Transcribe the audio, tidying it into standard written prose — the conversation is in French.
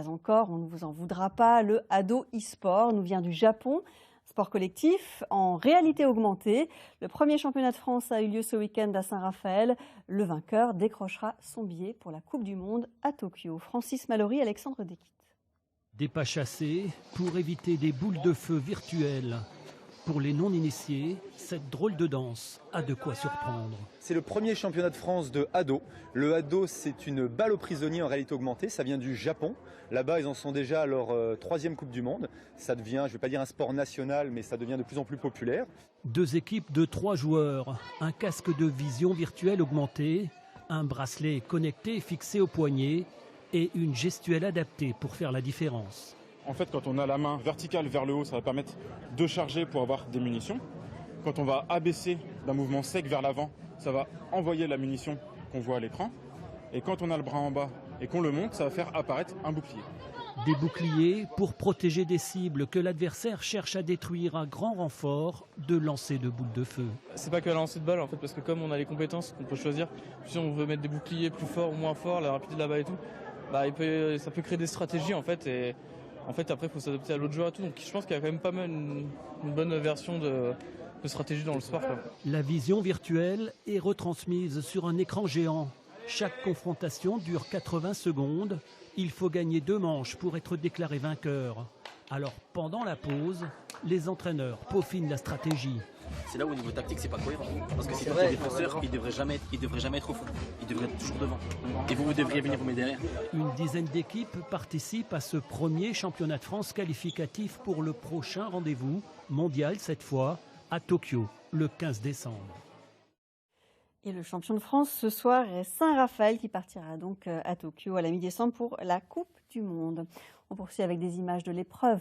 Pas encore, on ne vous en voudra pas. Le Ado e-sport nous vient du Japon. Sport collectif en réalité augmentée. Le premier championnat de France a eu lieu ce week-end à Saint-Raphaël. Le vainqueur décrochera son billet pour la Coupe du Monde à Tokyo. Francis Mallory, Alexandre Desquites. Des pas chassés pour éviter des boules de feu virtuelles. Pour les non-initiés, cette drôle de danse a de quoi surprendre. C'est le premier championnat de France de Ado. Le Ado, c'est une balle aux prisonniers en réalité augmentée. Ça vient du Japon. Là-bas, ils en sont déjà à leur troisième Coupe du Monde. Ça devient, je ne vais pas dire un sport national, mais ça devient de plus en plus populaire. 2 équipes de 3 joueurs, un casque de vision virtuelle augmentée, un bracelet connecté fixé au poignet et une gestuelle adaptée pour faire la différence. En fait, quand on a la main verticale vers le haut, ça va permettre de charger pour avoir des munitions. Quand on va abaisser d'un mouvement sec vers l'avant, ça va envoyer la munition qu'on voit à l'écran. Et quand on a le bras en bas et qu'on le monte, ça va faire apparaître un bouclier. Des boucliers pour protéger des cibles que l'adversaire cherche à détruire à grand renfort de lancer de boules de feu. C'est pas que la lancer de balle en fait, parce que comme on a les compétences qu'on peut choisir, si on veut mettre des boucliers plus forts ou moins forts, la rapidité de la balle et tout, ça peut créer des stratégies en fait. Et en fait après il faut s'adapter à l'autre joueur et tout. Donc je pense qu'il y a quand même pas mal une bonne version de stratégie dans le sport, quoi. La vision virtuelle est retransmise sur un écran géant. Chaque confrontation dure 80 secondes. Il faut gagner 2 manches pour être déclaré vainqueur. Alors pendant la pause, les entraîneurs peaufinent la stratégie. C'est là où au niveau tactique c'est pas cohérent. Parce que si vous êtes défenseur, il devrait jamais être au fond. Il devrait être toujours devant. Et vous devriez venir vous mettre derrière. Une dizaine d'équipes participent à ce premier championnat de France qualificatif pour le prochain rendez-vous mondial cette fois à Tokyo le 15 décembre. Et le champion de France ce soir est Saint-Raphaël qui partira donc à Tokyo à la mi-décembre pour la Coupe du Monde. On poursuit avec des images de l'épreuve.